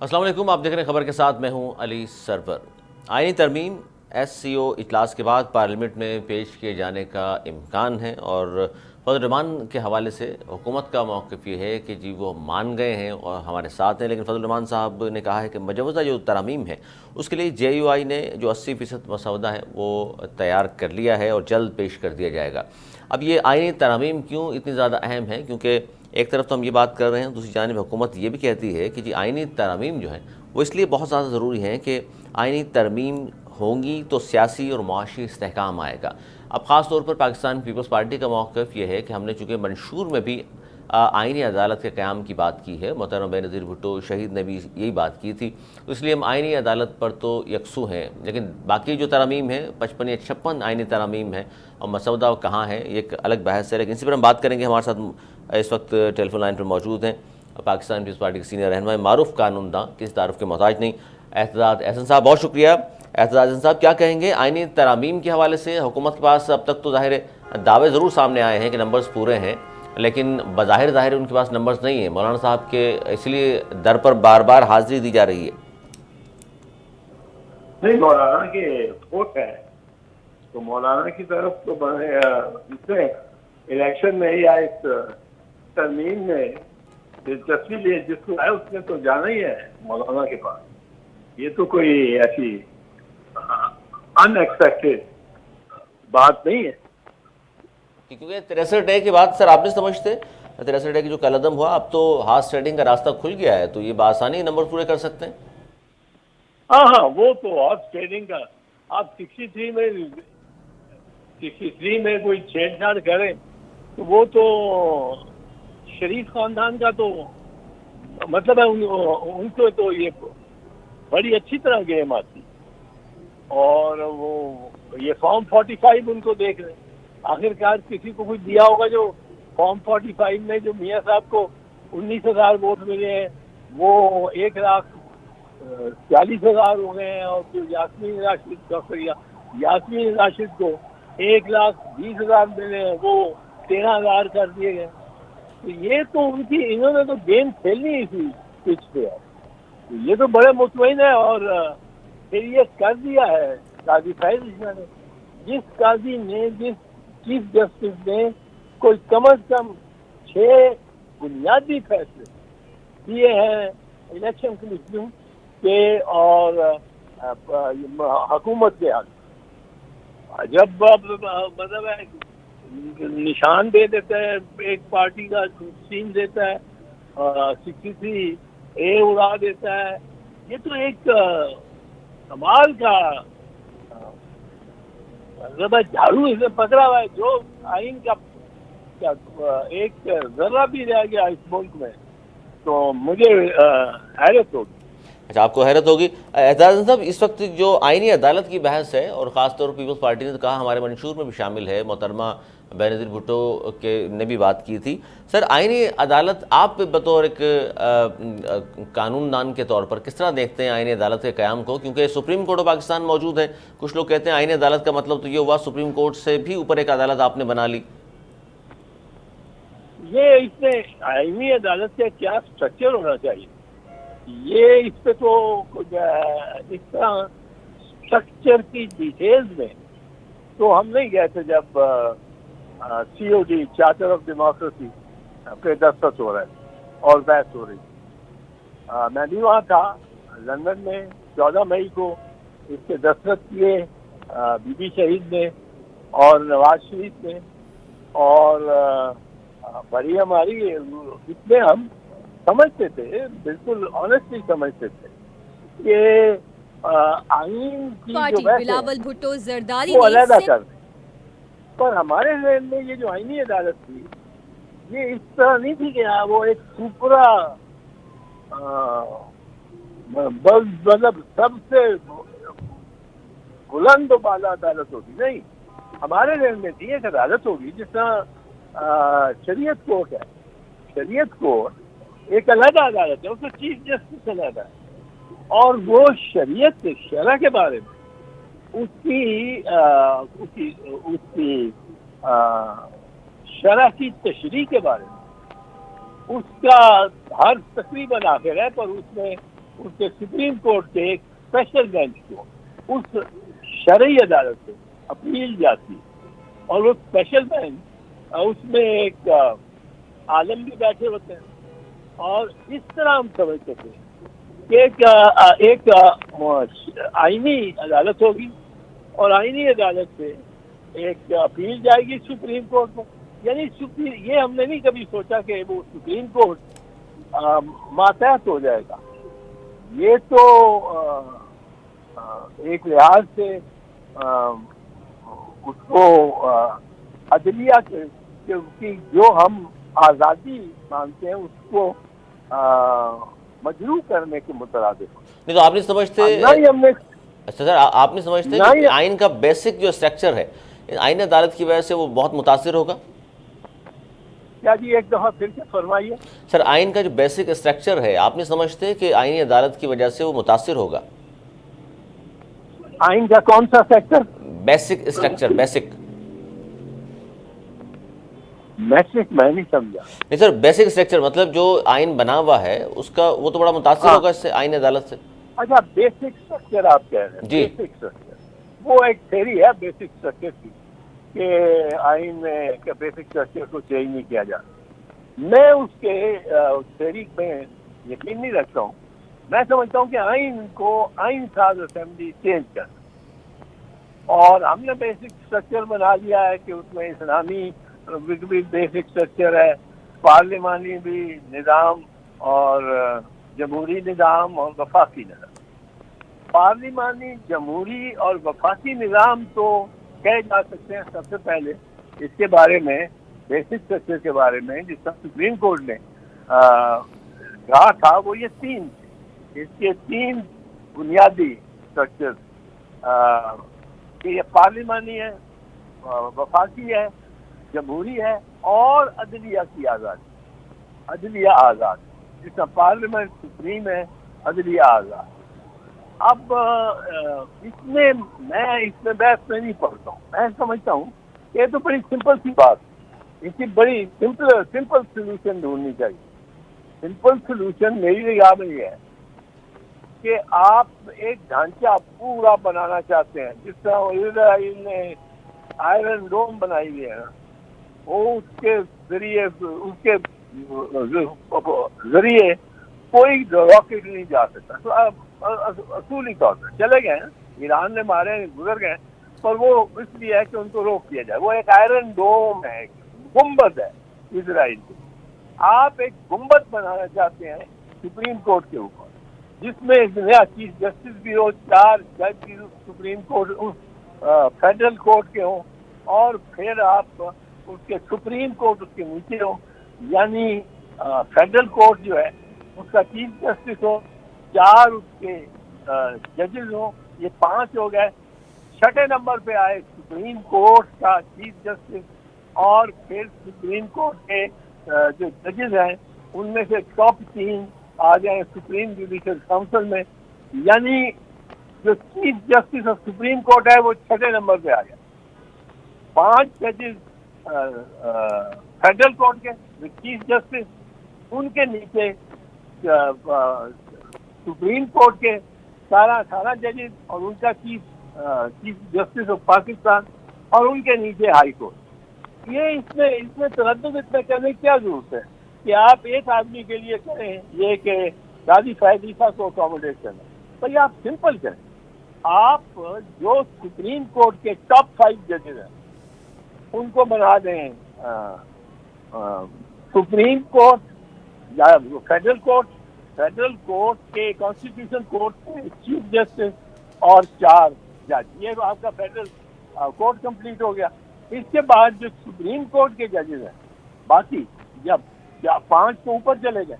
السلام علیکم، آپ دیکھ رہے ہیں خبر کے ساتھ، میں ہوں علی سرور۔ آئینی ترمیم ایس سی او اجلاس کے بعد پارلیمنٹ میں پیش کیے جانے کا امکان ہے، اور فضل الرحمان کے حوالے سے حکومت کا موقف یہ ہے کہ جی وہ مان گئے ہیں اور ہمارے ساتھ ہیں، لیکن فضل الرحمان صاحب نے کہا ہے کہ مجوزہ جو ترامیم ہے اس کے لیے جے یو آئی نے جو 80% مسودہ ہے وہ تیار کر لیا ہے اور جلد پیش کر دیا جائے گا۔ اب یہ آئینی ترامیم کیوں اتنی زیادہ اہم ہے؟ کیونکہ ایک طرف تو ہم یہ بات کر رہے ہیں، دوسری جانب حکومت یہ بھی کہتی ہے کہ جی آئینی ترامیم جو ہیں وہ اس لیے بہت زیادہ ضروری ہیں کہ آئینی ترمیم ہوں گی تو سیاسی اور معاشی استحکام آئے گا۔ اب خاص طور پر پاکستان پیپلز پارٹی کا موقف یہ ہے کہ ہم نے چونکہ منشور میں بھی آئینی عدالت کے قیام کی بات کی ہے، محترم بے نظیر بھٹو شہید نے بھی یہی بات کی تھی، تو اس لیے ہم آئینی عدالت پر تو یکسو ہیں، لیکن باقی جو ترامیم ہیں 55 یا 56 آئینی ترامیم ہیں اور مسودہ کہاں ہے یہ ایک الگ بحث ہے، لیکن اسی پر ہم بات کریں گے۔ ہمارے ساتھ اس وقت ٹیلی فون لائن پر موجود ہیں پاکستان پیپلز پارٹی کے سینئر رہنما معروف قانون داں، کسی تعارف کے محتاج نہیں، اعتزاز احسن صاحب۔ بہت شکریہ اعتزاز احسن صاحب، کیا کہیں گے آئینی ترامیم کے حوالے سے؟ حکومت کے پاس اب تک تو ظاہر ہے دعوے ضرور سامنے آئے ہیں کہ نمبرز پورے ہیں، لیکن ظاہر ان کے پاس نمبرز نہیں ہیں مولانا صاحب کے، اس لیے در پر بار بار حاضری دی جا رہی ہے۔ نہیں، مولانا کی ووٹ ہے تو مولانا کی طرف تو اس میں الیکشن میں یا اس ترمیم میں دلچسپی لیے جس کو ہے اس نے تو جانا ہی ہے مولانا کے پاس۔ یہ تو کوئی ایسی ان ایکسپیکٹڈ بات نہیں ہے۔ کیونکہ 63 کے بعد سر آپ نہیں سمجھتے 63 کی جو کالعدم ہوا، اب تو ہارس ٹریڈنگ کا راستہ کھل گیا ہے، تو یہ بآسانی نمبر پورے کر سکتے ہیں؟ ہاں، وہ تو ہارس ٹریڈنگ کا آپ 63 میں کوئی چھیڑ چھاڑ کریں تو وہ تو شریف خاندان کا تو مطلب ہے، ان کو تو یہ بڑی اچھی طرح گیم آتی، اور وہ یہ فارم 45 ان کو دیکھ رہے ہیں۔ آخر کار کسی کو کچھ دیا ہوگا جو فارم 45 میں جو میاں صاحب کو 19,000 ووٹ ملے ہیں وہ 1,40,000 ہو گئے ہیں، اور پھر یاسمین راشد کو 1,20,000 ملے ہیں، وہ 13,000 کر دیے گئے۔ تو یہ تو انہوں نے تو گیم کھیلنی تھی پچ پہ، یہ تو بڑے مطمئن ہے، اور پھر یہ کر دیا ہے قاضی فیض عثمان نے۔ جس چیف جسٹس نے کوئی کم از کم 6 بنیادی فیصلے دیے ہیں الیکشن کمیشن کے اور حکومت کے حق، جب مطلب ہے نشان دے دیتا ہے ایک پارٹی کا، سین دیتا ہے، 63 اے اڑا دیتا ہے، یہ تو ایک کمال کا مطلب ہے۔ جھاڑو اسے پکڑا ہوا ہے، جو آئین کا ایک ذرہ بھی رہ گیا اس ملک میں تو مجھے حیرت ہوگی۔ اچھا، آپ کو حیرت ہوگی۔ اعتزاز صاحب، اس وقت جو آئینی عدالت کی بحث ہے، اور خاص طور پر پیپلز پارٹی نے تو کہا ہمارے منشور میں بھی شامل ہے، محترمہ بے نظیر بھٹو نے بھی بات کی تھی، سر آئینی عدالت آپ بطور ایک قانون دان کے طور پر کس طرح دیکھتے ہیں آئینی عدالت کے قیام کو؟ کیونکہ سپریم کورٹ آف پاکستان موجود ہے، کچھ لوگ کہتے ہیں آئینی عدالت کا مطلب تو یہ ہوا سپریم کورٹ سے بھی اوپر ایک عدالت آپ نے بنا لی۔ یہ اس میں آئینی عدالت کا کیا سٹرکچر ہونا چاہیے، یہ اس پہ تو اس طرح سٹرکچر کی ڈیٹیلز میں تو ہم نہیں گئے تھے جب C O D charter of democracy پہ دستخط ہو رہے اور بحث ہو رہی۔ میں بھی وہاں تھا لندن میں، 14 مئی کو اس کے دستخط کیے بی بی شہید نے اور نواز شریف نے، اور بڑی ہماری اس میں ہم سمجھتے تھے، بالکل آنیسٹلی سمجھتے تھے کہ آئین کی جو بحث ہے وہ علیحدہ کر دیں، پر ہمارے ذہن میں یہ جو آئینی عدالت تھی یہ اس طرح نہیں تھی کہ وہ ایک سپرا مطلب سب سے بلند و بالا عدالت ہوگی، نہیں، ہمارے ذہن میں تھی ایک عدالت ہوگی جس طرح شریعت کورٹ ہے۔ شریعت کورٹ ایک علیحدہ عدالت ہے، اس میں چیف جسٹس علیحدہ ہے، اور وہ شریعت کے شرع کے بارے میں اس کی شرع کی تشریح کے بارے میں اس کا ہر تقریباً آخر ہے، پر اس میں اس کے سپریم کورٹ کے ایک اسپیشل بینچ کو اس شرعی عدالت سے اپیل جاتی ہے، اور وہ اسپیشل بینچ اس میں ایک عالم بھی بیٹھے ہوتے ہیں، اور اس طرح ہم سمجھتے تھے کہ ایک آئینی عدالت ہوگی، اور آئینی عدالت سے ایک اپیل جائے گی سپریم کورٹ میں. یعنی یہ ہم نے نہیں کبھی سوچا کہ وہ سپریم کورٹ ماتحت ہو جائے گا. یہ تو ایک لحاظ سے اس کو عدلیہ کی جو ہم آزادی مانتے ہیں اس کو مجروح کرنے کے مترادف. نہیں تو آپ نہیں سمجھتے، نہ ہی ہم نے اچھا سر آپ نہیں سمجھتے کہ آئین کا بیسک جو اسٹرکچر ہے آئین عدالت کی وجہ سے وہ بہت متاثر ہوگا؟ کیا جی ایک دفعہ پھر سے فرمائیے. سر آئین کا جو بیسک اسٹرکچر ہے آپ نہیں سمجھتے کہ آئینی عدالت کی وجہ سے وہ متاثر ہوگا؟ آئین کا کون سا sector? Basic structure, basic. Matric میں نہیں سمجھا. نہیں سر بیسک اسٹرکچر مطلب جو آئین بنا ہوا ہے اس کا وہ تو بڑا متاثر ہوگا اس سے، آئین عدالت سے. اچھا بیسک اسٹرکچر آپ کہہ رہے ہیں. جی بیسک اسٹرکچر وہ ایک تھیوری ہے بیسک اسٹرکچر کی کہ آئین میں بیسک اسٹرکچر کو چینج نہیں کیا جاتا. میں اس کے تھیوری میں یقین نہیں رکھتا ہوں. میں سمجھتا ہوں کہ آئین کو آئین ساز اسمبلی چینج کرنا، اور ہم نے بیسک اسٹرکچر بنا لیا ہے کہ اس میں اسلامی بھی بیسک اسٹرکچر ہے، پارلیمانی بھی نظام، اور جمہوری نظام اور وفاقی نظام. پارلیمانی، جمہوری اور وفاقی نظام تو کہے جا سکتے ہیں سب سے پہلے اس کے بارے میں، بیسک اسٹرکچر کے بارے میں جس کا سپریم کورٹ نے کہا تھا وہ یہ تین تھے. اس کے تین بنیادی اسٹرکچر کہ یہ پارلیمانی ہے، وفاقی ہے، جمہوری ہے، اور عدلیہ کی آزادی. عدلیہ آزاد جس کا پارلیمنٹ سپریم ہے، عدلیہ آزاد. اب میں بحث میں نہیں پڑھتا ہوں. میں سمجھتا ہوں کہ یہ تو بڑی سمپل سی بات ہے، اس کی بڑی سمپل سولوشن ڈھونڈنی چاہیے. سمپل سولوشن میری نگاہ میں یہ ہے کہ آپ ایک ڈھانچہ پورا بنانا چاہتے ہیں جس طرح اسرائیل نے آئرن ڈوم بنائی ہوئی ہے، وہ اس کے ذریعے کوئی راکٹ نہیں جا سکتا. تو اصولی طور پر چلے گئے ہیں، ایران نے مارے گزر گئے، پر وہ اس لیے ہے کہ ان کو روک دیا جائے. وہ ایک آئرن ڈوم ہے، گنبد ہے اسرائیل کی. آپ ایک گنبد بنانا چاہتے ہیں سپریم کورٹ کے اوپر جس میں ایک نیا چیف جسٹس بھی ہو، 4 جج بھی سپریم کورٹ فیڈرل کورٹ کے ہوں، اور پھر آپ اس کے سپریم کورٹ اس کے نیچے ہو. یعنی فیڈرل کورٹ جو ہے اس کا چیف جسٹس ہو، 4 اس کے ججز ہوں، یہ 5 ہو گئے. 6 نمبر پہ آئے سپریم کورٹ کا چیف جسٹس، اور پھر سپریم کورٹ کے جو ججز ہیں ان میں سے ٹاپ 3 آ جائیں سپریم جوڈیشل کونسل میں. یعنی جو chief justice of supreme court ہے وہ 6 نمبر پہ آ گیا. 5 ججز فیڈرل کورٹ کے چیف جسٹس، ان کے نیچے سپریم کورٹ کے 18 ججز اور ان کا چیف جسٹس آف پاکستان، اور ان کے نیچے ہائی کورٹ. یہ اس میں تردد اتنا کرنے کی کیا ضرورت ہے کہ آپ ایک آدمی کے لیے کریں یہ کہ قاضی فیض عیسیٰ کو اکوموڈیٹ کرنا. بھائی آپ سمپل کریں، آپ جو سپریم کورٹ کے ٹاپ 5 ججز ہیں ان کو بنا دیں سپریم کورٹ یا فیڈرل کورٹ. فیڈرل کورٹ کے کانسٹیٹیوشن کورٹ کے چیف جسٹس اور 4 جج، یہ آپ کا فیڈرل کورٹ کمپلیٹ ہو گیا. اس کے بعد جو سپریم کورٹ کے ججز ہیں باقی جب 5 کو اوپر چلے گئے،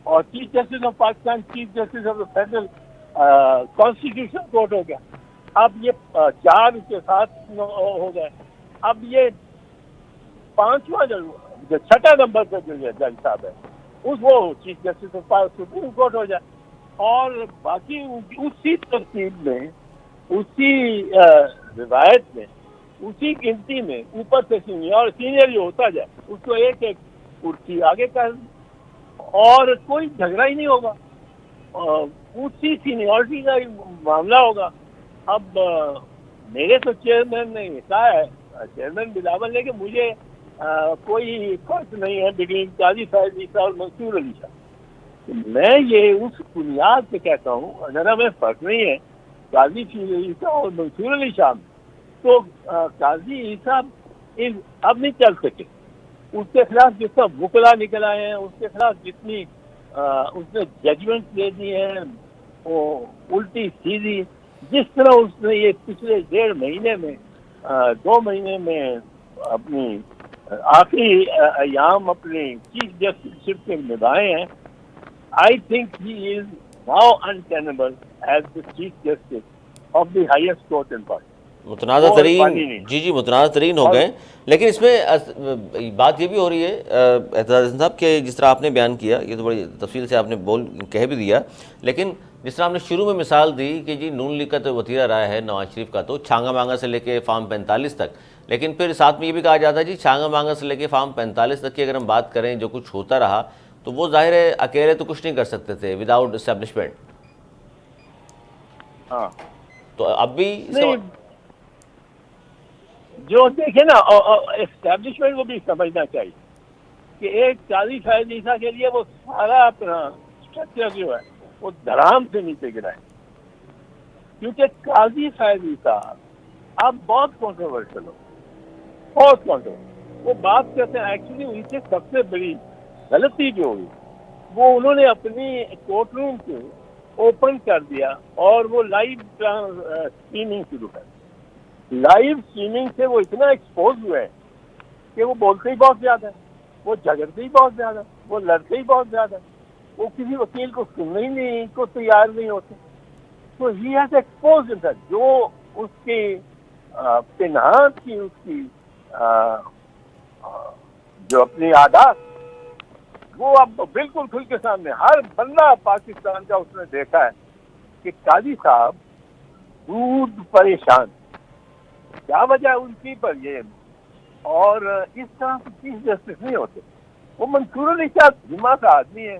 اور chief justice of Pakistan, chief justice of federal constitutional court ہو گیا. اب یہ 4 اس کے ساتھ ہو گئے. اب یہ 5واں جو 6 نمبر پہ جو جج صاحب ہے وہ chief justice of supreme court ہو جائے. اور باقی اسی ترتیب میں، اسی روایت میں، اسی گنتی میں اوپر سے سینئر جو ہوتا جائے اس کو ایک ایک کرسی آگے کر، اور کوئی جھگڑا ہی نہیں ہوگا. اونچی سینیورٹی کا معاملہ ہوگا. اب میرے تو چیئرمین نے کہا ہے, چیئرمین بلاول نے, کہ مجھے کوئی فرق نہیں ہے بٹوین قاضی فیض عیسیٰ اور منصور علی شاہ. میں یہ اس بنیاد پہ کہتا ہوں, اگر ہمیں فرق نہیں ہے قاضی فیض عیسیٰ اور منصور علی شاہ میں, تو قاضی عیسیٰ اب نہیں چل سکے. اس کے خلاف جس طرح وکلا نکل آئے ہیں, اس کے خلاف جتنی اس نے ججمنٹ دے دی ہیں وہ الٹی سیدھی, جس طرح اس نے یہ پچھلے 1.5 مہینے میں 2 مہینے میں اپنی آخری ایام اپنے چیف جسٹس کے نبھائے ہیں, I think he is now untenable as the chief justice of the highest court in Pakistan. متنازع ترین, جی متنازع ترین ہو گئے. لیکن اس میں بات یہ بھی ہو رہی ہے اعتزاز احسن صاحب کہ جس طرح آپ نے بیان کیا, یہ تو بڑی تفصیل سے آپ نے کہہ بھی دیا, لیکن جس طرح آپ نے شروع میں مثال دی کہ جی نون لیگ کا تو وتیرہ رائے ہے نواز شریف کا تو چھانگا مانگا سے لے کے فارم 45 تک, لیکن پھر ساتھ میں یہ بھی کہا جاتا ہے جی چھانگا مانگا سے لے کے فارم 45 تک کی اگر ہم بات کریں جو کچھ ہوتا رہا تو وہ ظاہر ہے اکیلے تو کچھ نہیں کر سکتے تھے وداؤٹ اسٹیبلشمنٹ. ہاں تو اب بھی جو دیکھیں نا اسٹیبلشمنٹ کو بھی سمجھنا چاہیے کہ ایک قاضی فیض عیسیٰ کے لیے وہ سارا اپنا اسٹرکچر جو ہے وہ دھرام سے نیچے گرا ہے, کیونکہ قاضی فیض عیسیٰ اب بہت کنٹروورشل ہو, بہت کنٹروورشل. وہ بات کرتے ہیں ایکچولی ان سے سب سے بڑی غلطی جو ہوئی وہ انہوں نے اپنی کورٹ روم کو اوپن کر دیا اور وہ لائیو اسٹریمنگ شروع کر دی. لائیو اسٹریمنگ سے وہ اتنا ایکسپوز ہوئے کہ وہ بولتے ہی بہت زیادہ ہے, وہ جھگڑتے ہی بہت زیادہ, وہ لڑتے ہی بہت زیادہ, وہ کسی وکیل کو سننے ہی نہیں کو تیار نہیں ہوتے. تو ہی ہیز ایکسپوز جو اس کی پنہان کی اس کی جو اپنی عادات وہ اب بالکل کھل کے سامنے ہر بندہ پاکستان کا اس نے دیکھا ہے کہ قاضی صاحب دودھ پریشان, کیا وجہ ہے ان کی پر یہ, اور اس طرح سے چیف جسٹس نہیں ہوتے. وہ منصور علی شاہ دھیما سا آدمی ہے,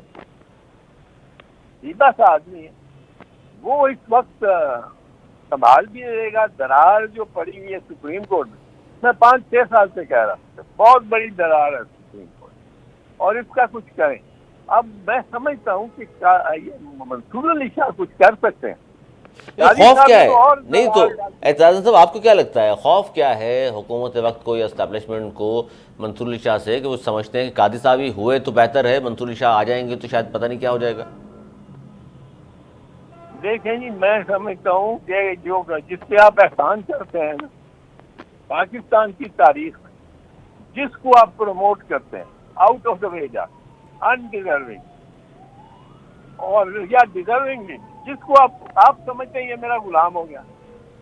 سیدھا سا آدمی ہے, وہ اس وقت سنبھال بھی رہے گا. درار جو پڑی ہوئی ہے سپریم کورٹ میں 5-6 سال سے کہہ رہا ہوں بہت بڑی درار ہے سپریم کورٹ, اور اس کا کچھ کریں. اب میں سمجھتا ہوں کہ منصور علی شاہ کچھ کر سکتے ہیں. خوف کیا ہے, نہیں تو اعتزاز صاحب آپ کو کیا لگتا ہے خوف کیا ہے حکومت وقت کو یا اسٹیبلشمنٹ کو منصور علی شاہ سے, کہ وہ سمجھتے ہیں کہ قاضی صاحب ہی ہوئے تو بہتر ہے, منصور علی شاہ آ جائیں گے تو شاید پتہ نہیں کیا ہو جائے گا. دیکھیں جی میں سمجھتا ہوں کہ جو جس پہ آپ احسان کرتے ہیں نا پاکستان کی تاریخ میں, جس کو آپ پروموٹ کرتے ہیں آؤٹ آف دا وے جا انڈیزرونگ اور یا ڈیزرونگ بھی, جس کو آپ سمجھتے ہیں یہ میرا غلام ہو گیا,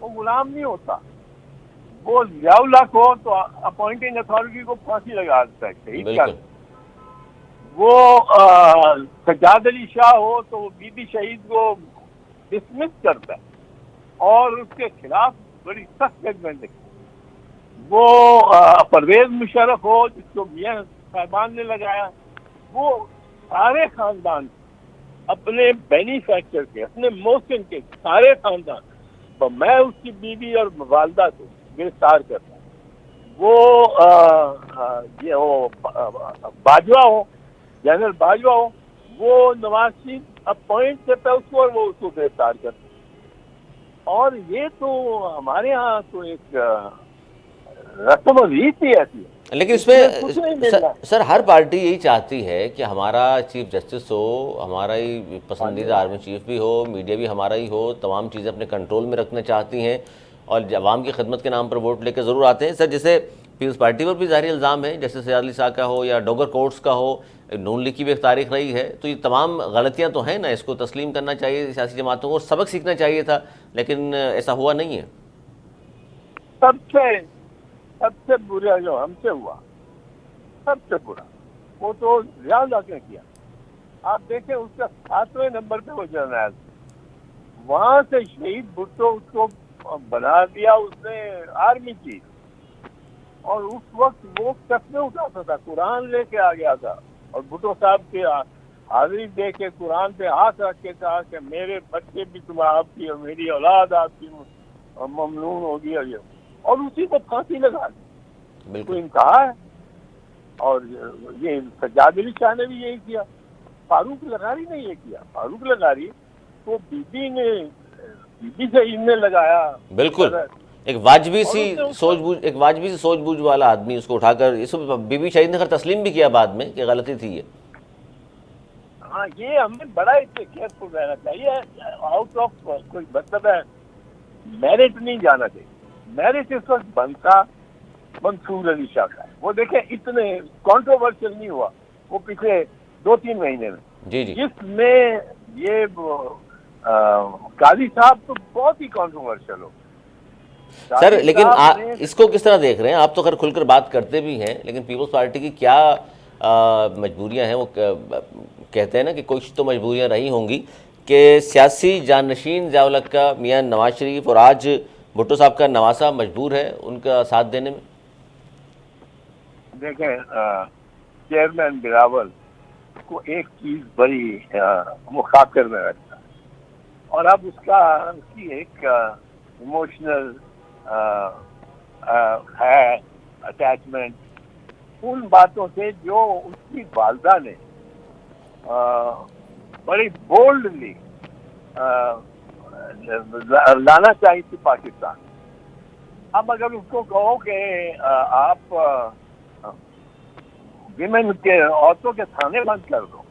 وہ غلام نہیں ہوتا. وہ ضیاء الحق ہو تو اپوائنٹنگ اتھارٹی کو پھانسی لگا دیتا ہے, شہید کر. وہ سجاد علی شاہ ہو تو وہ بی بی شہید کو ڈسمس کرتا ہے اور اس کے خلاف بڑی سخت ججمنٹ لکھتا ہے. وہ پرویز مشرف ہو جس کو میاں صاحبان نے لگایا, وہ سارے خاندان اپنے بینیفیکچر کے اپنے موسم کے سارے خاندان, میں اس کی بیوی اور والدہ کو گرفتار کرتا ہوں. وہ باجوہ ہو, جنرل باجوہ ہو, وہ نواز شریف اپوائنٹ کرتا ہے اس کو اور وہ اس کو گرفتار کرتا ہے. اور یہ تو ہمارے ہاں تو ایک رسم و ریت ہی ایسی ہے. لیکن اس میں سر ہر پارٹی یہی چاہتی ہے کہ ہمارا چیف جسٹس ہو, ہمارا ہی پسندیدہ آرمی چیف بھی ہو, میڈیا بھی ہمارا ہی ہو, تمام چیزیں اپنے کنٹرول میں رکھنا چاہتی ہیں اور عوام کی خدمت کے نام پر ووٹ لے کے ضرور آتے ہیں. سر جیسے پیپلز پارٹی پر بھی ظاہری الزام ہے, جیسے سیاد علی شاہ کا ہو یا ڈوگر کورٹس کا ہو, نون لیگ کی بھی ایک تاریخ رہی ہے, تو یہ تمام غلطیاں تو ہیں نا, اس کو تسلیم کرنا چاہیے سیاسی جماعتوں کو, سبق سیکھنا چاہیے تھا, لیکن ایسا ہوا نہیں ہے. سب سے برا جو ہم سے ہوا, سب سے برا وہ تو ضیاء الحق نے کیا. آپ دیکھیں اس کا 7ویں نمبر پہ وہ جرنیل, وہاں سے شہید بھٹو اس کو بنا دیا اس نے آرمی چیف, اور اس وقت وہ کس میں اٹھاتا تھا, قرآن لے کے آ گیا تھا, اور بھٹو صاحب کے حاضری دے کے قرآن پہ ہاتھ رکھ کے کہا کہ میرے بچے بھی تم آپ کی اور میری اولاد آپ کی ممنون ہوگی، اور اسی کو پھانسی لگا دی. تو بالکل انتہا ہے. اور یہ سجاد علی شاہ نے بھی یہی کیا، فاروق لغاری نے یہ کیا. فاروق لغاری تو بی بی سے نے لگایا. بالکل، ایک واجبی اور سی اس نے اس سوچ کو، بوجھ، ایک واجبی سی سوچ بوجھ والا آدمی اس کو اٹھا کر، اس کو بی بی شہید نے خیر تسلیم بھی کیا بعد میں کہ غلطی تھی یہ. ہاں یہ ہمیں بڑا کیئرفل رہنا چاہیے. آؤٹ آف کوئی مطلب ہے میرٹ نہیں جانا چاہیے. میرٹ اس وقت بنتا منصور علی شاہ کا ہے. وہ دیکھیں اتنے کانٹروورشل نہیں ہوا وہ پچھلے 2-3 مہینے میں، جی جی جس میں یہ قاضی صاحب تو بہت ہی کانٹروورشل ہو. سر، قاضی لیکن صاحب نے اس کو کس طرح دیکھ رہے ہیں آپ؟ تو خیر کھل کر بات کرتے بھی ہیں، لیکن پیپلز پارٹی کی کیا مجبوریاں ہیں؟ وہ کہتے ہیں نا کہ کچھ تو مجبوریاں رہی ہوں گی کہ سیاسی جانشین ضیاء الحق کا میاں نواز شریف اور آج بھٹو صاحب کا نواسہ مجبور ہے ان کا ساتھ دینے میں. دیکھیں چیئرمین بلاول کو ایک چیز بڑی مخاطر میں رکھتا ہے، اور اب اس کی ایک ایموشنل ہے اٹیچمنٹ ان باتوں سے جو اس کی والدہ نے بڑی بولڈلی لانا چاہی تھی پاکستان. اب اگر اس کو کہو کہ آپ ویمن کے عورتوں کے تھانے بند کر دو،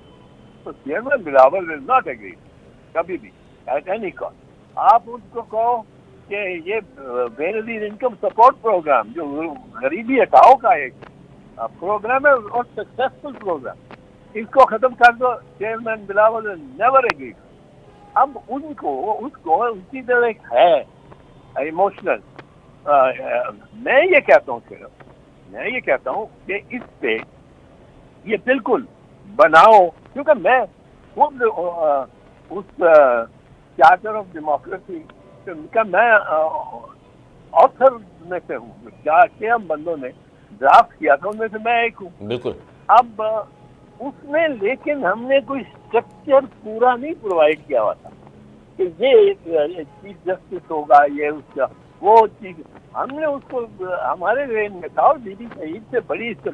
تو chairman Bilawal will not agree کبھی بھی ایٹ اینی کاسٹ. آپ ان کو کہو کہ یہ ویلیڈ انکم سپورٹ پروگرام جو غریبی ہٹاؤ کا ایک پروگرام ہے اور سکسیسفل پروگرام، اس کو ختم کر دو، chairman Bilawal will never agree. اب ان کو اسی طرح ایک ہے ایموشنل. میں یہ کہتا ہوں کہ اس پہ یہ بالکل بناؤ، کیونکہ میں خود اس چارٹر آف ڈیموکریسی کا میں آتھر میں سے ہوں. ہم بندوں نے ڈرافٹ کیا تھا ان میں سے میں ایک ہوں. بالکل. اب اس میں لیکن ہم نے کوئی اسٹرکچر پورا نہیں پرووائڈ کیا ہوا تھا کہ یہ چیف جسٹس ہوگا، یہ اس کا وہ چیز. ہم نے اس کو ہمارے رینج میں تھا، اور بی بی شہید سے بڑی اس سے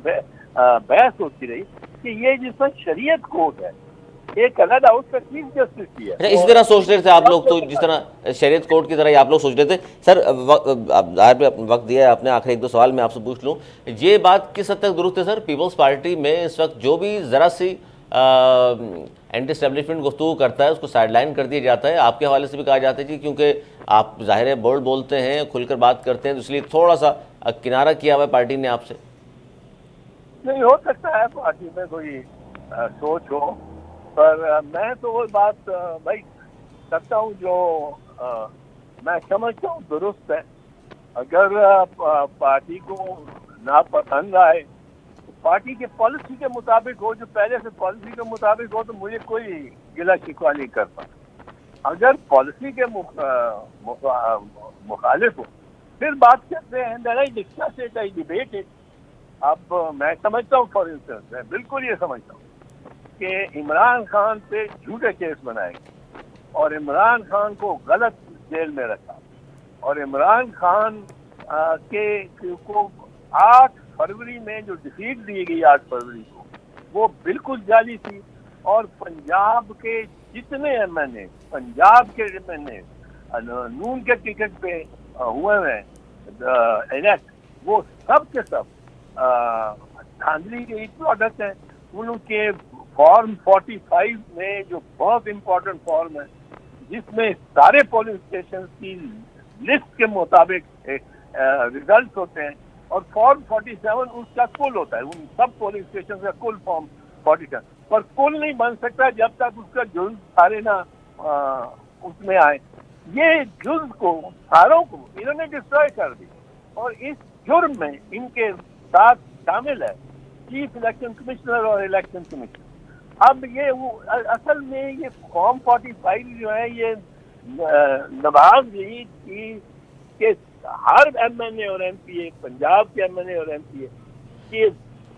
بحث ہوتی رہی کہ یہ جس میں شریعت کورٹ ہے ایک علیحدہ اس کا چیف جسٹس بھی ہے. اسی طرح سوچ رہے تھے آپ لوگ، تو جس طرح شریعت کورٹ کی طرح ہی آپ لوگ سوچ رہے تھے. سر ظاہر پہ وقت دیا ہے آپ نے، آخری 1-2 سوال میں آپ سے پوچھ لوں. یہ بات کس حد تک درست ہے سر؟ پیپلز پارٹی میں اس وقت جو بھی ذرا سی اینٹی اسٹیبلشمنٹ گفتگو کرتا ہے اس کو سائڈ لائن کر دیا جاتا ہے. آپ کے حوالے سے بھی کہا جاتا ہے جی کیونکہ آپ ظاہر ہے بولڈ بولتے ہیں، کھل کر بات کرتے ہیں، تو اس لیے تھوڑا سا کنارہ کیا ہوا ہے پارٹی نے آپ سے. نہیں ہو سکتا ہے پارٹی میں کوئی سوچ ہو، پر میں تو وہ بات بھائی کرتا ہوں جو میں سمجھتا ہوں درست ہے. اگر پارٹی کو ناپسند آئے، پارٹی کے پالیسی کے مطابق ہو، جو پہلے سے پالیسی کے مطابق ہو، تو مجھے کوئی گلہ شکوہ نہیں کرتا. اگر پالیسی کے مخالف ہو پھر بات کرتے ہیں. then I discuss it, I debate it. اب میں سمجھتا ہوں فار انسٹنس، میں بالکل یہ سمجھتا ہوں کہ عمران خان پہ جھوٹے کیس بنائے گئے اور عمران خان کو غلط جیل میں رکھا، اور عمران خان کو 8 فروری میں جو ڈیفیٹ دی گئی 8 فروری کو، وہ بالکل جعلی تھی. اور پنجاب کے جتنے ایم این اے، پنجاب کے ایم این اے نون کے ٹکٹ پہ ہوئے ہیں الیکٹ، وہ سب کے سب دھاندلی کے ایک پروڈکٹ ہیں. ان کے فارم 45 میں جو بہت امپورٹنٹ فارم ہے جس میں سارے پولنگ اسٹیشن کی لسٹ کے مطابق ریزلٹ ہوتے ہیں، اور فارم 47 اس کا کل ہوتا ہے، ان سب پولنگ اسٹیشن کا کل فارم 47، پر کل نہیں بن سکتا جب تک اس کا جز سارے نہ اس میں آئے. یہ جز کو ساروں کو انہوں نے ڈسٹرائے کر دی، اور اس جرم میں ان کے ساتھ شامل ہے چیف الیکشن کمشنر اور الیکشن کمیشن. اب یہ اصل میں یہ فارم 45 جو ہے یہ نواز یہی تھی کہ ہر ایم این اے اور ایم پی اے، پنجاب کے ایم این اے اور ایم پی اے کے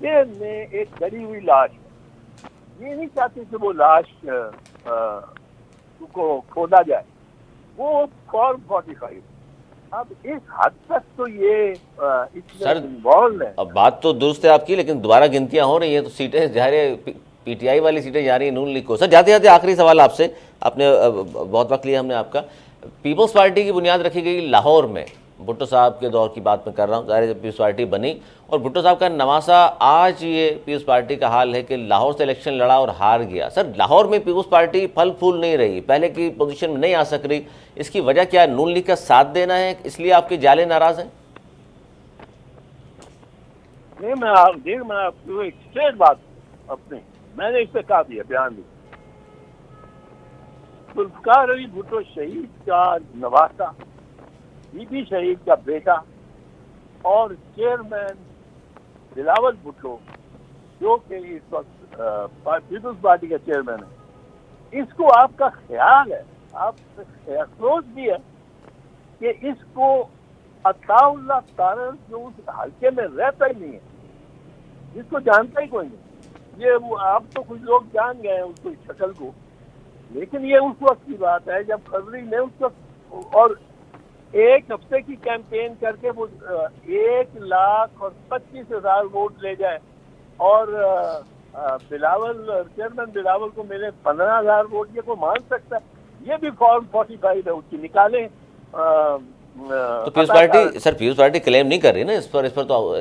ذہن میں ایک گڑی ہوئی لاش ہے یہ نہیں چاہتے کہ وہ لاش کو کھودا جائے. وہ فارم 45 اب اس حد تک تو یہ اس میں انوالو ہے. اب بات تو درست ہے آپ کی، لیکن دوبارہ گنتیاں ہو رہی ہیں تو سیٹیں ظاہر ہے پی ٹی آئی والی سیٹیں جا رہی ہیں نون لیگ کو. سر جاتے جاتے آخری سوال آپ سے، آپ نے بہت وقت لیا ہم نے آپ کا. پیپلز پارٹی کی بنیاد رکھی گئی لاہور میں، بھٹو صاحب کے دور کی بات میں کر رہا ہوں. ظاہر ہے جب پیپلز پارٹی بنی اور بھٹو صاحب کا نواسا، آج یہ پیپلز پارٹی کا حال ہے کہ لاہور سے الیکشن لڑا اور ہار گیا. سر لاہور میں پیپلز پارٹی پھل پھول نہیں رہی، پہلے کی پوزیشن میں نہیں آ سک رہی، اس کی وجہ کیا ہے؟ نون لیگ کا ساتھ دینا ہے، اس لیے آپ کے جالے ناراض ہیں؟ نہیں، میں آپ کو ایک اسٹریٹ بات اپنی میں نے اس پہ کہا دیا بیان دی. ذوالفقار علی بھٹو شہید کا نواسا، بی بی شہید کا بیٹا اور چیئرمین بلاول بھٹو جو کہ اس وقت پیپلز پارٹی کا چیئرمین ہے، اس کو آپ کا خیال ہے، آپ افسوس بھی ہے کہ اس کو عطا اللہ تارڑ جو اس حلقے میں رہتا ہی نہیں ہے، جس کو جانتا ہی کوئی نہیں. یہ آپ تو کچھ لوگ جان گئے ہیں اس کو شکل کو، لیکن یہ اس وقت کی بات ہے جب فروری میں اس وقت اور ایک ہفتے کی کیمپین کر کے وہ 1,25,000 ووٹ لے جائے اور بلاول چیئرمین بلاول کو ملے 15,000 ووٹ. یہ کو مان سکتا ہے؟ یہ بھی فارم 45 ہے، اس کی نکالیں. تو پیپلز پارٹی، سر پیپلز پارٹی کلیم نہیں کر رہی نا اس پر تو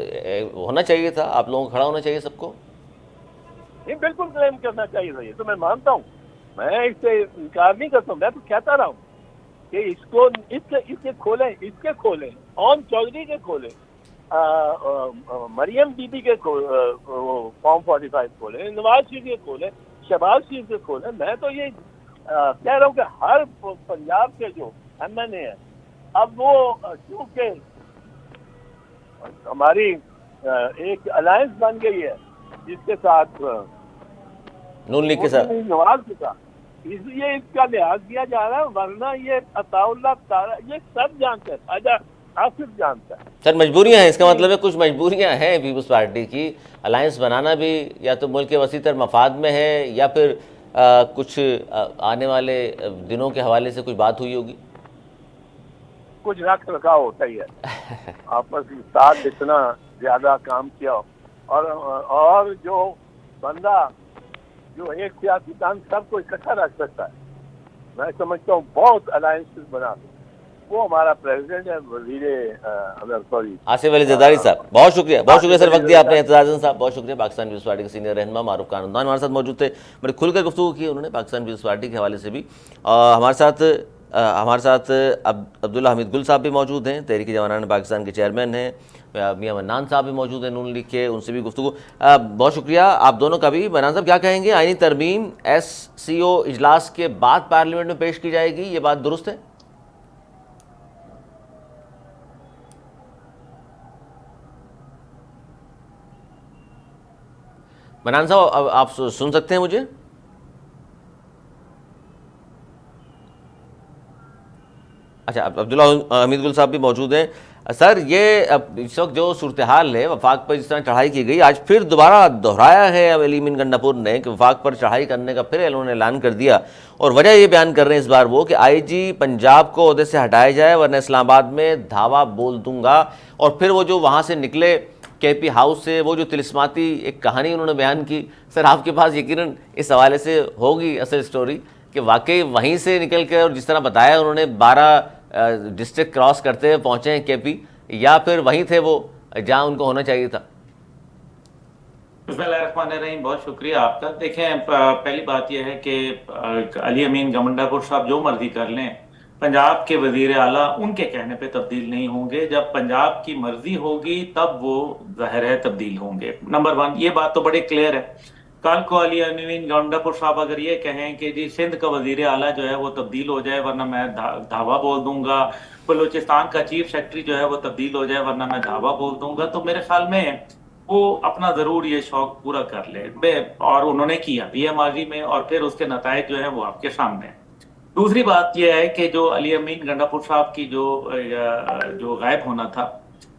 ہونا چاہیے تھا، آپ لوگوں کو کھڑا ہونا چاہیے سب کو. نہیں، بالکل کلیم کرنا چاہیے تھا، یہ تو میں مانتا ہوں، میں اس سے انکار نہیں کرتا ہوں. میں تو کہتا رہا ہوں کہ اس کو اس کے کھولیں اون چودھری کے کھولیں، مریم بی بی کے فارم 45 کھولیں، نواز شریف کے کھولیں، شہباز شریف کے کھولیں. میں تو یہ کہہ رہا ہوں کہ ہر پنجاب کے جو ایم این اے ہیں، اب وہ چونکہ ہماری ایک الائنس بن گئی ہے جس کے ساتھ نون لیگ کے ساتھ نواز کے ساتھ، اس لیے اس کا لحاظ کیا جا رہا ہے، ورنہ یہ عطا اللہ تارڑ یہ سب جانتے ہیں، آصف جانتا ہے. سر مجبوریاں ہیں، اس کا مطلب ہے کچھ مجبوریاں ہیں پیپلز پارٹی کی. الائنس بنانا بھی یا تو ملک کے وسیع تر مفاد میں ہے، یا پھر کچھ آنے والے دنوں کے حوالے سے کچھ بات ہوئی ہوگی. کچھ رکھ رکھا ہوتا ہی ہے، آپس میں ساتھ اتنا زیادہ کام کیا، اور جو بندہ جو ایک سیاسی کام سب کو اکٹھا رکھ سکتا ہے، میں سمجھتا ہوں بہت الائنس بنا دو، وہ ہمارا پریزیڈنٹ ہے، آصف علی زرداری صاحب. بہت شکریہ سر، وقت دیا آپ نے. اعتزاز صاحب بہت شکریہ. پاکستان پیپلز پارٹی کے سینئر رہنما معروف خان ہمارے ساتھ موجود تھے، بڑے کھل کر گفتگو کی انہوں نے پاکستان پیپلز پارٹی کے حوالے سے بھی. ہمارے ساتھ عبداللہ حمید گل صاحب بھی موجود ہیں، تحریک جوانان پاکستان کے چیئرمین ہیں. میاں منان صاحب بھی موجود ہیں نون لیگ کے، ان سے بھی گفتگو. بہت شکریہ آپ دونوں کا بھی. منان صاحب کیا کہیں گے؟ آئینی ترمیم SCO اجلاس کے بعد پارلیمنٹ میں پیش کی جائے گی، یہ بات درست ہے؟ منان صاحب آپ سن سکتے ہیں مجھے؟ اچھا، عبداللہ حمید گل صاحب بھی موجود ہیں. سر یہ اس وقت جو صورتحال ہے، وفاق پر جس طرح چڑھائی کی گئی، آج پھر دوبارہ دہرایا ہے علی امین گنڈاپور نے کہ وفاق پر چڑھائی کرنے کا پھر انہوں نے اعلان کر دیا، اور وجہ یہ بیان کر رہے ہیں اس بار وہ کہ IG پنجاب کو عہدے سے ہٹایا جائے ورنہ اسلام آباد میں دھاوا بول دوں گا. اور پھر وہ جو وہاں سے نکلے KP ہاؤس سے، وہ جو طلسماتی ایک کہانی انہوں نے بیان کی. سر آپ کے پاس یقیناً اس حوالے سے ہوگی اصل سٹوری کہ واقعی وہیں سے نکل کے، اور جس طرح بتایا انہوں نے 12 ڈسٹرکٹ کراس کرتے ہوئے پہنچے ہیں KP، یا پھر وہیں تھے وہ جہاں ان کو ہونا چاہیے تھا. بسم اللہ الرحمن الرحیم. بہت شکریہ آپ کا. دیکھیں، پہلی بات یہ ہے کہ علی امین گنڈاپور صاحب جو مرضی کر لیں، پنجاب کے وزیر اعلیٰ ان کے کہنے پہ تبدیل نہیں ہوں گے. جب پنجاب کی مرضی ہوگی تب وہ ظاہر ہے تبدیل ہوں گے. نمبر 1 یہ بات تو بڑی کلیئر ہے. کل کو علی امین گنڈاپور صاحب اگر یہ کہیں کہ جی سندھ کا وزیر اعلیٰ جو ہے وہ تبدیل ہو جائے ورنہ میں دھاوا بول دوں گا، بلوچستان کا چیف سیکرٹری جو ہے وہ تبدیل ہو جائے ورنہ میں دھاوا بول دوں گا، تو میرے خیال میں وہ اپنا ضرور یہ شوق پورا کر لے. اور انہوں نے کیا بھی ہے ماضی میں، اور پھر اس کے نتائج جو ہیں وہ آپ کے سامنے ہیں. دوسری بات یہ ہے کہ جو علی امین گنڈاپور صاحب کی جو غائب ہونا تھا،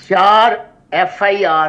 4 FIR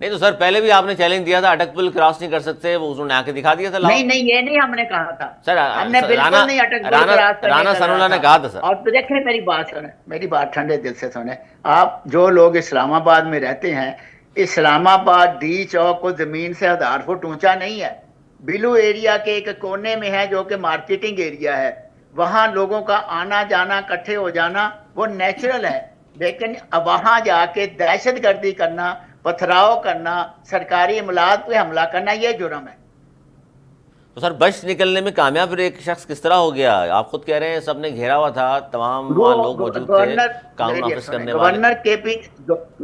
نہیں تو سر پہلے بھی آپ نے چیلنج دیا تھا اٹک پل کراس نہیں کر سکتے، وہ انہوں نے آ کے دکھا دیا تھا. نہیں یہ نہیں ہم نے کہا تھا سر ہم نے بالکل نہیں اٹک پل کراس کرنے رانا کا ثناء اللہ نے تھا. کہا تھا سر. اور دیکھیں میری بات سنیں، میری بات ٹھنڈے دل سے سنیں. آپ جو لوگ اسلام آباد میں رہتے ہیں، اسلام آباد ڈی چوک کو زمین سے 1000 فٹ اونچا نہیں ہے. بلو ایریا کے ایک کونے میں ہے جو کہ مارکیٹنگ ایریا ہے، وہاں لوگوں کا آنا جانا اکٹھے ہو جانا وہ نیچرل ہے. لیکن وہاں جا کے دہشت گردی کرنا، پتھراؤ کرنا، سرکاری املاک پہ حملہ کرنا، یہ جرم ہے. تو سر بش نکلنے میں کامیاب پھر ایک شخص کس طرح ہو گیا؟ آپ خود کہہ رہے ہیں سب نے گھیرا ہوا تھا، تمام وہاں لوگ موجود تھے، قانون نافذ کرنے والے. گورنر کے پی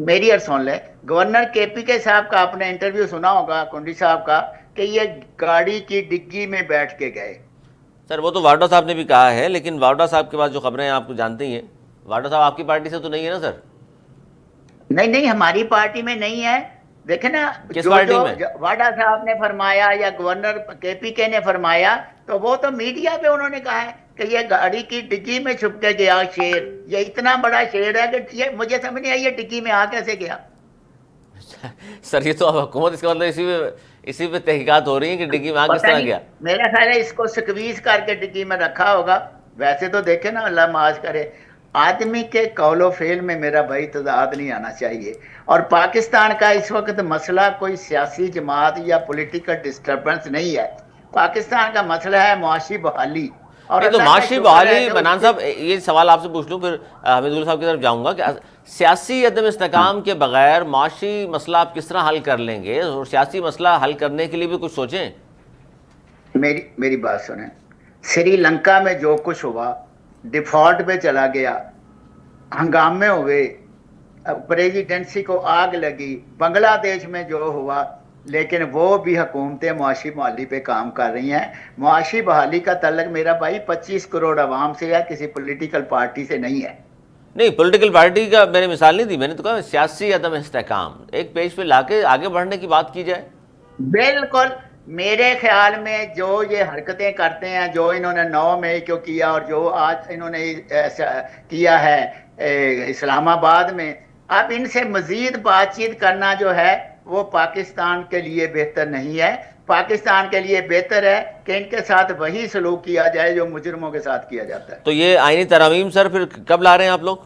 میری سن لیں، گورنر کے پی کے صاحب کا آپ نے انٹرویو سنا ہوگا کنڈی صاحب کا، کہ یہ گاڑی کی ڈگی میں بیٹھ کے گئے. سر وہ تو واڈا صاحب نے بھی کہا ہے، لیکن واڈا صاحب کے پاس جو خبریں ہیں آپ کو جانتے ہی ہیں، واڈا صاحب آپ کی پارٹی سے تو نہیں ہے نا سر؟ نہیں ہماری پارٹی میں نہیں ہے. دیکھیں نا، کس جو پارٹی جو میں؟ واڈا صاحب نے فرمایا یا گورنر کے پی کے نے فرمایا، تو وہ تو میڈیا پہ انہوں نے کہا ہے کہ یہ گاڑی کی ڈگی میں چھپ کے گیا شیر. یہ اتنا بڑا شیر ہے کہ یہ مجھے سمجھ نہیں آئی یہ ڈگی میں آ کیسے گیا. سر یہ تو اب حکومت، اس کا مطلب اسی پہ تحقیقات ہو رہی ہیں کہ ڈگی میں آ کس پتہ طرح نہیں، گیا. میرا خیال ہے اس کو سکویز کر کے ڈگی میں رکھا ہوگا. ویسے تو دیکھیں نا، اللہ معاذ کرے، آدمی کے قول و فعل میں میرا بھائی تضاد نہیں آنا چاہیے. اور پاکستان کا اس وقت مسئلہ کوئی سیاسی جماعت یا پولیٹیکل ڈسٹربنس نہیں ہے. پاکستان کا مسئلہ ہے معاشی بحالی. اور نہیں تو اللہ کا معاشی شکر ہے بحالی، کہ بنان صاحب یہ سوال آپ سے پوچھ لوں، پھر حمید اللہ صاحب کی طرف جاؤں گا، کہ سیاسی عدم استحکام کے بغیر معاشی مسئلہ آپ کس طرح حل کر لیں گے؟ اور سیاسی مسئلہ حل کرنے کے لیے بھی کچھ سوچیں. میری بات سنیں، سری لنکا میں جو کچھ ہوا، ڈیفالٹ پہ چلا گیا، ہنگامے ہوئے، پریزیڈنسی کو آگ لگی، بنگلہ دیش میں جو ہوا، لیکن وہ بھی حکومتیں معاشی بحالی پہ کام کر رہی ہیں. معاشی بحالی کا تعلق میرا بھائی 25 کروڑ عوام سے ہے، کسی پولیٹیکل پارٹی سے نہیں ہے. نہیں پولیٹیکل پارٹی کا میں نے مثال نہیں دی، میں نے تو کہا سیاسی عدم استحکام ایک پیج پہ لا کے آگے بڑھنے کی بات کی جائے. بالکل. میرے خیال میں جو یہ حرکتیں کرتے ہیں، جو انہوں نے 9 مئی کو کیا اور جو آج انہوں نے کیا ہے اسلام آباد میں، اب ان سے مزید بات چیت کرنا جو ہے وہ پاکستان کے لیے بہتر نہیں ہے. پاکستان کے لیے بہتر ہے کہ ان کے ساتھ وہی سلوک کیا جائے جو مجرموں کے ساتھ کیا جاتا ہے. تو یہ آئینی ترامیم سر پھر کب لا رہے ہیں آپ لوگ؟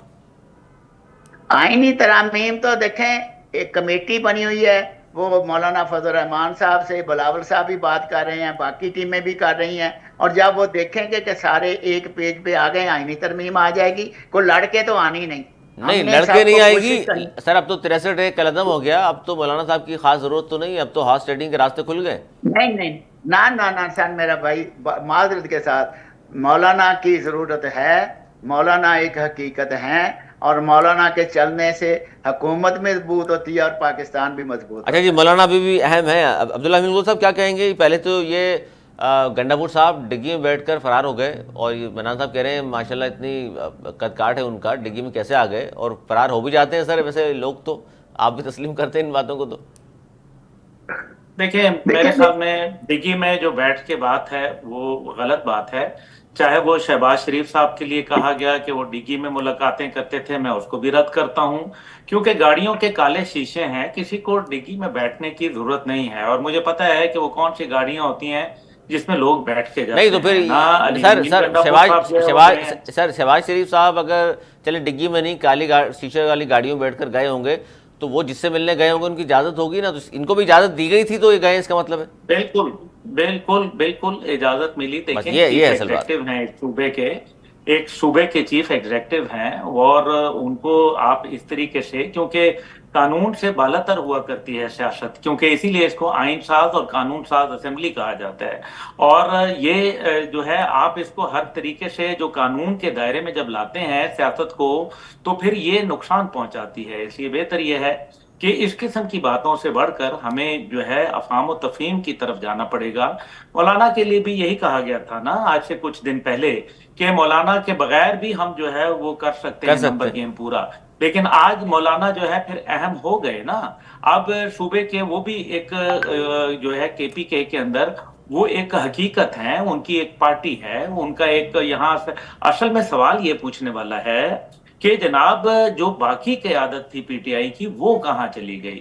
آئینی ترامیم تو دیکھیں، ایک کمیٹی بنی ہوئی ہے، وہ مولانا فضل الرحمان صاحب سے بلاول صاحب بھی بات کر رہے ہیں، باقی ٹیمیں بھی کر رہی ہیں. اور جب وہ دیکھیں گے کہ سارے ایک پیج پہ آ گئے، آئینی ترمیم آ جائے گی. کوئی لڑ کے تو آنی نہیں. نہیں لڑکے نہیں آئے گی سر. اب تو 63 ایک قلم ہو گیا، اب تو مولانا صاحب کی خاص ضرورت تو نہیں، اب تو ہارس ٹریڈنگ کے راستے کھل گئے. نہیں نہ سر، میرا بھائی معذرت کے ساتھ، مولانا کی ضرورت ہے. مولانا ایک حقیقت ہیں، اور مولانا کے چلنے سے حکومت مضبوط ہوتی ہے اور پاکستان بھی مضبوط. اچھا جی، مولانا بھی اہم ہے. عبداللہ حمید صاحب کیا کہیں گے؟ پہلے تو یہ گنڈا پور صاحب ڈگی میں بیٹھ کر فرار ہو گئے، اور یہ بنان صاحب کہہ رہے ہیں ماشاءاللہ اتنی قد کاٹ ہے ان کا، ڈگی میں کیسے آ گئے اور فرار ہو بھی جاتے ہیں. سر ویسے لوگ تو آپ بھی تسلیم کرتے ہیں ان باتوں کو؟ تو دیکھیں میرے خیال میں ڈگی میں جو بیٹھ کے بات ہے وہ غلط بات ہے. چاہے وہ شہباز شریف صاحب کے لیے کہا گیا کہ وہ ڈگی میں ملاقاتیں کرتے تھے، میں اس کو بھی رد کرتا ہوں، کیونکہ گاڑیوں کے کالے شیشے ہیں، کسی کو ڈگی میں بیٹھنے کی ضرورت نہیں ہے. اور مجھے پتا ہے کہ وہ کون سی گاڑیاں ہوتی ہیں جس میں لوگ بیٹھ کے جاتے ہیں. نہیں تو پھر سر شہباز شریف صاحب اگر چلے ڈگی میں نہیں، کالی شیشے والی گاڑیوں میں بیٹھ کر گئے ہوں گے، تو وہ جس سے ملنے گئے ہوں گے ان کی اجازت ہوگی نا، تو ان کو بھی اجازت دی گئی تھی تو یہ گئے، اس کا مطلب ہے. بالکل بالکل بالکل اجازت ملی. دیکھیں یہ اصل بات ہیں ایک صوبے کے چیف ایگزیکٹو ہیں، اور ان کو آپ اس طریقے سے، کیونکہ قانون سے بالاتر ہوا کرتی ہے سیاست، کیونکہ اسی لیے اس کو آئین ساز اور قانون ساز اسمبلی کہا جاتا ہے. اور یہ جو ہے آپ اس کو ہر طریقے سے جو قانون کے دائرے میں جب لاتے ہیں سیاست کو، تو پھر یہ نقصان پہنچاتی ہے. اس لیے بہتر یہ ہے کہ اس قسم کی باتوں سے بڑھ کر ہمیں جو ہے افہام و تفہیم کی طرف جانا پڑے گا. مولانا کے لیے بھی یہی کہا گیا تھا نا آج سے کچھ دن پہلے، کہ مولانا کے بغیر بھی ہم جو ہے وہ کر سکتے ہیں نمبر گیم پورا. لیکن آج مولانا جو ہے پھر اہم ہو گئے نا. اب صوبے کے وہ بھی ایک جو ہے کے پی کے اندر وہ ایک حقیقت ہے، ان کی ایک پارٹی ہے، ان کا ایک یہاں سے اصل میں سوال یہ پوچھنے والا ہے کہ جناب جو باقی قیادت تھی پی ٹی آئی کی وہ کہاں چلی گئی؟